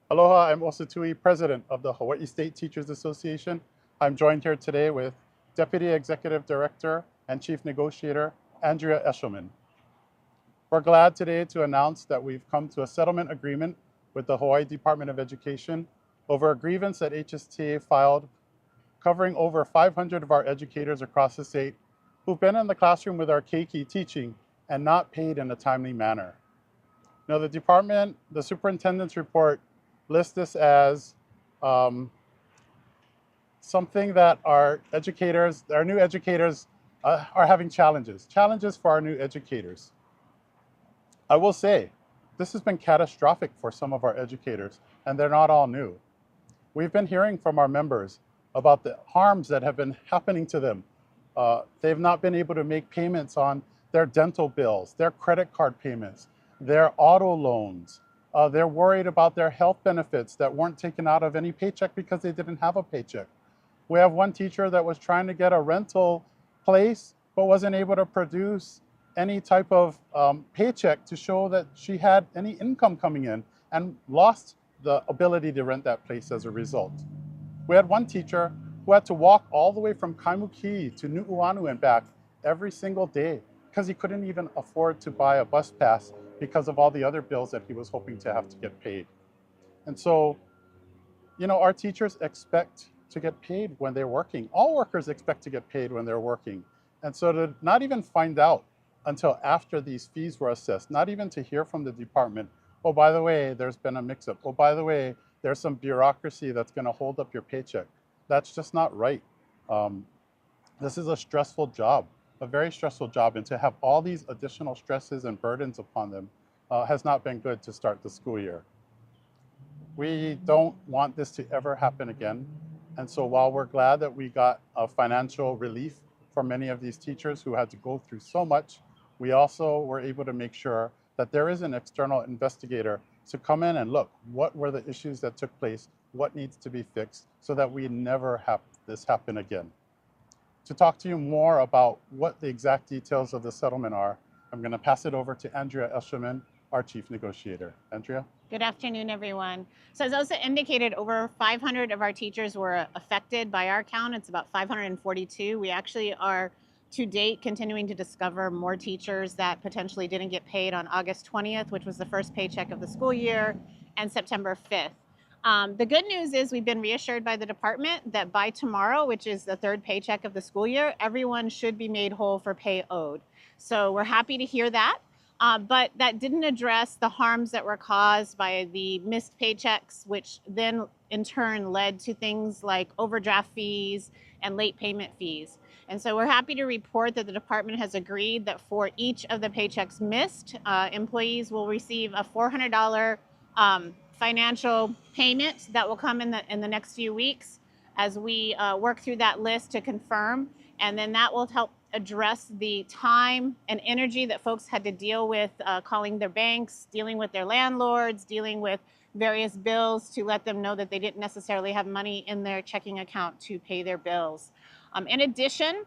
Aloha, I'm Osa Tui, President of the Hawaii State Teachers Association. I'm joined here today with Deputy Executive Director and Chief Negotiator, Andrea Eshelman. We're glad today to announce that we've come to a settlement agreement with the Hawaii Department of Education over a grievance that HSTA filed covering over 500 of our educators across the state who've been in the classroom with our keiki teaching and not paid in a timely manner. Now, the superintendent's report lists this as something that our new educators are having challenges for our new educators. I will say, this has been catastrophic for some of our educators, and they're not all new. We've been hearing from our members about the harms that have been happening to them. They've not been able to make payments on their dental bills, their credit card payments, their auto loans. They're worried about their health benefits that weren't taken out of any paycheck because they didn't have a paycheck. We have one teacher that was trying to get a rental place, but wasn't able to produce any type of paycheck to show that she had any income coming in and lost the ability to rent that place as a result. We had one teacher who had to walk all the way from Kaimuki to Nu'uanu and back every single day because he couldn't even afford to buy a bus pass because of all the other bills that he was hoping to have to get paid. And so, our teachers expect to get paid when they're working. All workers expect to get paid when they're working. And so to not even find out until after these fees were assessed, not even to hear from the department, oh, by the way, there's been a mix-up. Oh, by the way, there's some bureaucracy that's going to hold up your paycheck. That's just not right. This is a stressful job, a very stressful job. And to have all these additional stresses and burdens upon them has not been good to start the school year. We don't want this to ever happen again. And so while we're glad that we got a financial relief for many of these teachers who had to go through so much, we also were able to make sure that there is an external investigator to come in and look, what were the issues that took place, what needs to be fixed, so that we never have this happen again. To talk to you more about what the exact details of the settlement are, I'm going to pass it over to Andrea Eshelman, our chief negotiator. Andrea? Good afternoon, everyone. So as Osa indicated, over 500 of our teachers were affected. By our count, it's about 542. We actually are, to date, continuing to discover more teachers that potentially didn't get paid on August 20th, which was the first paycheck of the school year, and September 5th. The good news is we've been reassured by the department that by tomorrow, which is the third paycheck of the school year, everyone should be made whole for pay owed. So we're happy to hear that. But that didn't address the harms that were caused by the missed paychecks, which then in turn led to things like overdraft fees and late payment fees. And so we're happy to report that the department has agreed that for each of the paychecks missed, employees will receive a $400 financial payment that will come in the next few weeks as we work through that list to confirm. And then that will help address the time and energy that folks had to deal with calling their banks, dealing with their landlords, dealing with various bills to let them know that they didn't necessarily have money in their checking account to pay their bills. In addition,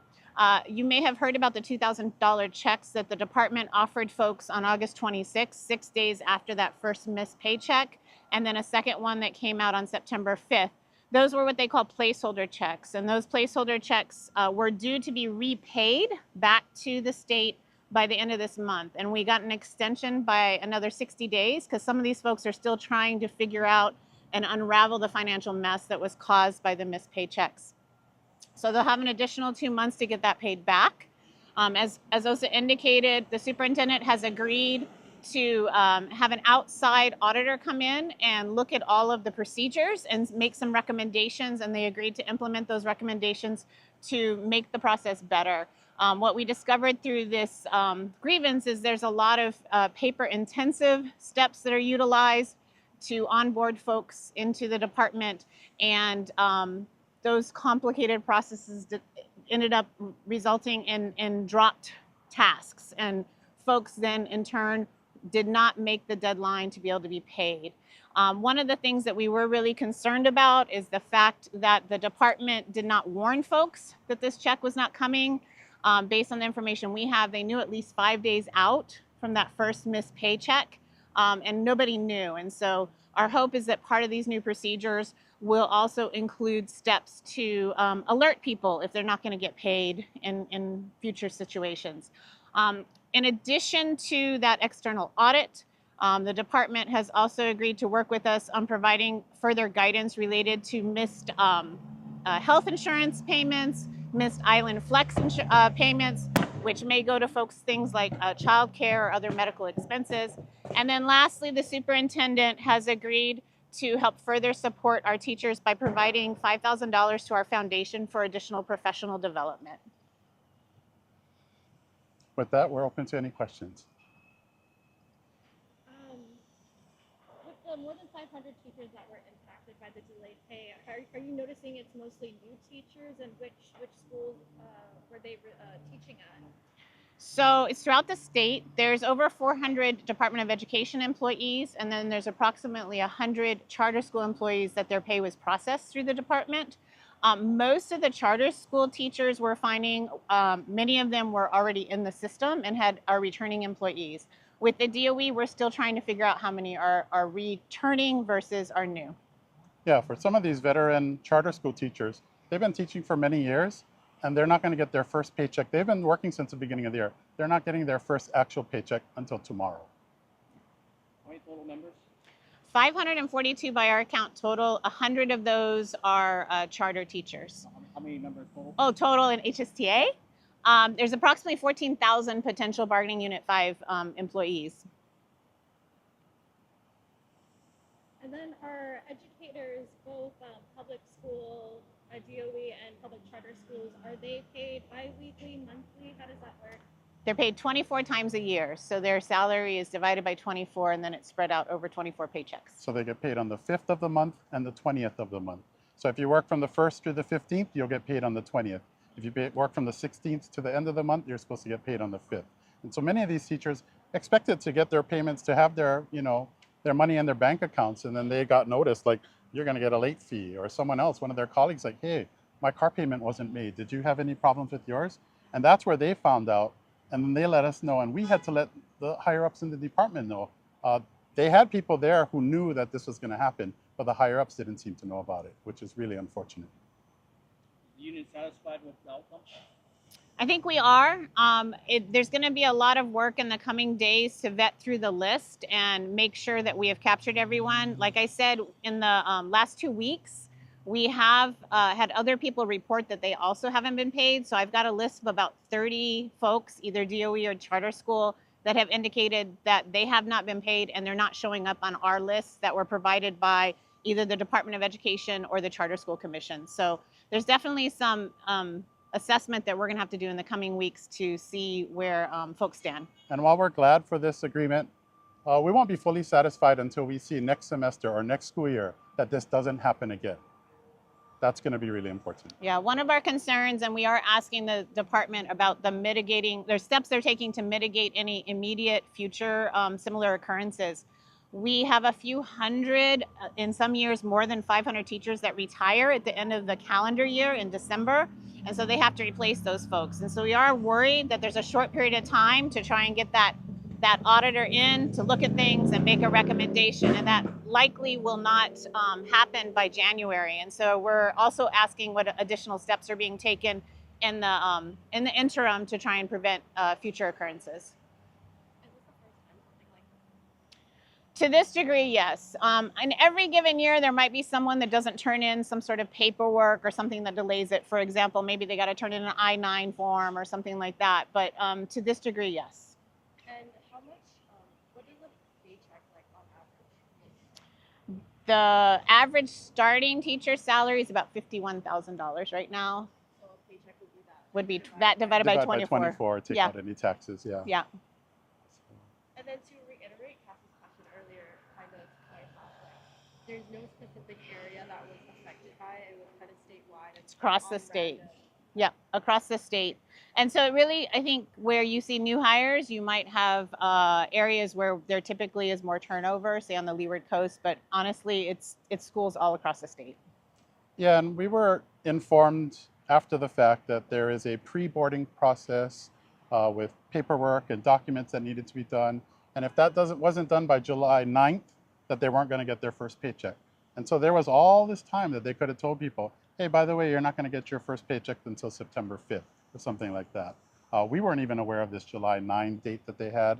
you may have heard about the $2,000 checks that the department offered folks on August 26th, 6 days after that first missed paycheck, and then a second one that came out on September 5th. Those were what they call placeholder checks. And those placeholder checks were due to be repaid back to the state by the end of this month. And we got an extension by another 60 days because some of these folks are still trying to figure out and unravel the financial mess that was caused by the missed paychecks. So they'll have an additional 2 months to get that paid back. As Osa indicated, the superintendent has agreed to have an outside auditor come in and look at all of the procedures and make some recommendations, and they agreed to implement those recommendations to make the process better. What we discovered through this grievance is there's a lot of paper-intensive steps that are utilized to onboard folks into the department, and those complicated processes ended up resulting in dropped tasks, and folks then in turn did not make the deadline to be able to be paid. One of the things that we were really concerned about is the fact that the department did not warn folks that this check was not coming. Based on the information we have, they knew at least 5 days out from that first missed paycheck, and nobody knew. And so Our hope is that part of these new procedures will also include steps to alert people if they're not going to get paid in future situations. In addition to that external audit, the department has also agreed to work with us on providing further guidance related to missed health insurance payments, missed Island Flex payments, which may go to folks things like child care or other medical expenses. And then lastly, the superintendent has agreed to help further support our teachers by providing $5,000 to our foundation for additional professional development. With that, we're open to any questions. With the more than 500 teachers that were impacted by the delayed pay, are you noticing it's mostly new teachers, and which schools were they teaching at? So it's throughout the state. There's over 400 Department of Education employees, and then there's approximately 100 charter school employees that their pay was processed through the department. Most of the charter school teachers we're finding, many of them were already in the system and are returning employees. With the DOE, we're still trying to figure out how many are returning versus are new. Yeah, for some of these veteran charter school teachers, they've been teaching for many years, and they're not going to get their first paycheck. They've been working since the beginning of the year. They're not getting their first actual paycheck until tomorrow. How many total members? 542 by our count total. 100 of those are charter teachers. How many members total? Oh, total in HSTA? There's approximately 14,000 potential bargaining unit 5 employees. And then are educators, both public school, DOE, and public charter schools, are they paid bi-weekly, monthly? How does that work? They're paid 24 times a year, so their salary is divided by 24, and then it's spread out over 24 paychecks. So they get paid on the 5th of the month and the 20th of the month. So if you work from the 1st through the 15th, you'll get paid on the 20th. If you work from the 16th to the end of the month, you're supposed to get paid on the 5th. And so many of these teachers expected to get their payments, to have their, their money in their bank accounts, and then they got noticed, like, you're going to get a late fee, or someone else, one of their colleagues, like, hey, my car payment wasn't made. Did you have any problems with yours? And that's where they found out, and then they let us know, and we had to let the higher ups in the department know. They had people there who knew that this was going to happen, but the higher ups didn't seem to know about it, which is really unfortunate. The union satisfied with the outcome? I think we are. There's going to be a lot of work in the coming days to vet through the list and make sure that we have captured everyone. Like I said, in the last 2 weeks, we have had other people report that they also haven't been paid. So I've got a list of about 30 folks, either DOE or charter school, that have indicated that they have not been paid and they're not showing up on our lists that were provided by either the Department of Education or the Charter School Commission. So there's definitely some assessment that we're going to have to do in the coming weeks to see where folks stand. And while we're glad for this agreement, we won't be fully satisfied until we see next semester or next school year that this doesn't happen again. That's going to be really important. Yeah, one of our concerns, and we are asking the department about there's steps they're taking to mitigate any immediate future similar occurrences. We have a few hundred, in some years more than 500 teachers that retire at the end of the calendar year in December. And so they have to replace those folks. And so we are worried that there's a short period of time to try and get that auditor in to look at things and make a recommendation. And that likely will not happen by January. And so we're also asking what additional steps are being taken in the interim to try and prevent future occurrences. To this degree, yes. In every given year, there might be someone that doesn't turn in some sort of paperwork or something that delays it. For example, maybe they got to turn in an I-9 form or something like that. But to this degree, yes. And how much, what is a paycheck like on average? The average starting teacher salary is about $51,000 right now. So a paycheck would be that? Would be that divided by 24. By 24, take out any taxes, yeah. Yeah. And then to reiterate Cassie's question earlier, kind of clarify, there's no specific area that was affected by it. It was kind of statewide. It's across the state. Yeah, across the state. And so really, I think where you see new hires, you might have areas where there typically is more turnover, say on the Leeward Coast, but honestly, it's schools all across the state. Yeah, and we were informed after the fact that there is a pre-boarding process with paperwork and documents that needed to be done. And if that wasn't done by July 9th, that they weren't going to get their first paycheck. And so there was all this time that they could have told people, hey, by the way, you're not going to get your first paycheck until September 5th or something like that. We weren't even aware of this July 9 date that they had.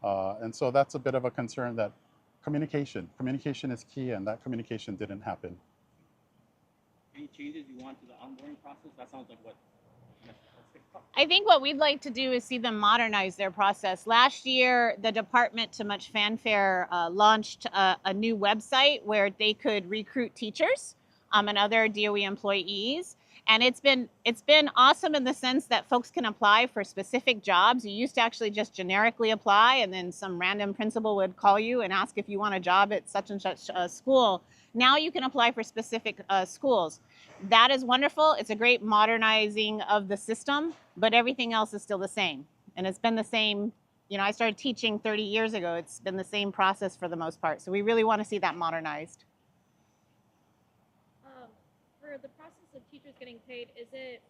And so that's a bit of a concern that communication is key, and that communication didn't happen. Any changes you want to the onboarding process? That sounds like what. I think what we'd like to do is see them modernize their process. Last year, the department, to much fanfare, launched a new website where they could recruit teachers and other DOE employees. And it's been awesome in the sense that folks can apply for specific jobs. You used to actually just generically apply, and then some random principal would call you and ask if you want a job at such and such school. Now you can apply for specific schools. That is wonderful. It's a great modernizing of the system, but everything else is still the same. And it's been the same. You know, I started teaching 30 years ago. It's been the same process for the most part. So we really want to see that modernized. For the process of teachers getting paid, is it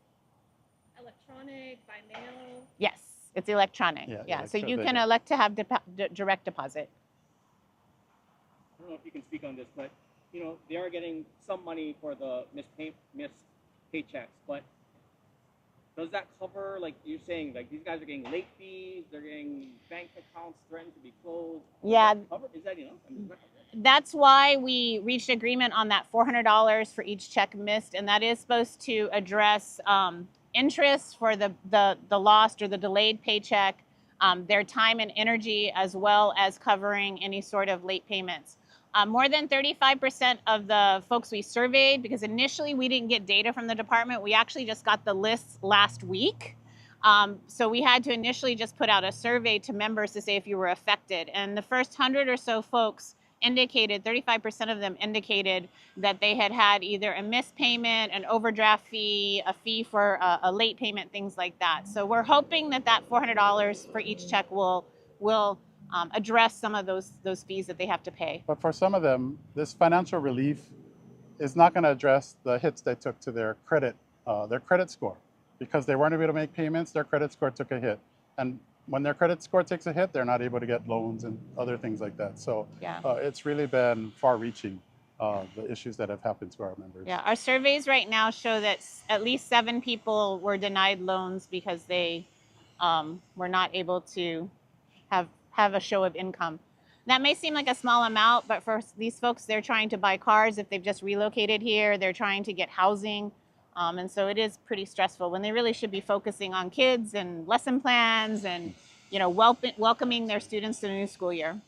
electronic, by mail? Yes, it's electronic. Yeah. So you can elect to have direct deposit. I don't know if you can speak on this, but you know they are getting some money for the missed paychecks, but does that cover, like you're saying, like these guys are getting late fees, they're getting bank accounts threatened to be closed? Yeah. Is that enough? I mean, that's why we reached agreement on that $400 for each check missed, and that is supposed to address interest for the lost or the delayed paycheck, their time and energy, as well as covering any sort of late payments. More than 35% of the folks we surveyed, because initially we didn't get data from the department, we actually just got the lists last week. So we had to initially just put out a survey to members to say if you were affected. And the first 100 or so folks indicated, 35% of them indicated that they had had either a missed payment, an overdraft fee, a fee for a late payment, things like that. So we're hoping that that $400 for each check will address some of those fees that they have to pay. But for some of them, this financial relief is not going to address the hits they took to their credit score. Because they weren't able to make payments, their credit score took a hit. And when their credit score takes a hit, they're not able to get loans and other things like that. So yeah. It's really been far-reaching, the issues that have happened to our members. Yeah, our surveys right now show that at least 7 people were denied loans because they were not able to have a show of income. That may seem like a small amount, but for these folks, they're trying to buy cars if they've just relocated here. They're trying to get housing. And so it is pretty stressful when they really should be focusing on kids and lesson plans and, you know, welcoming their students to the new school year.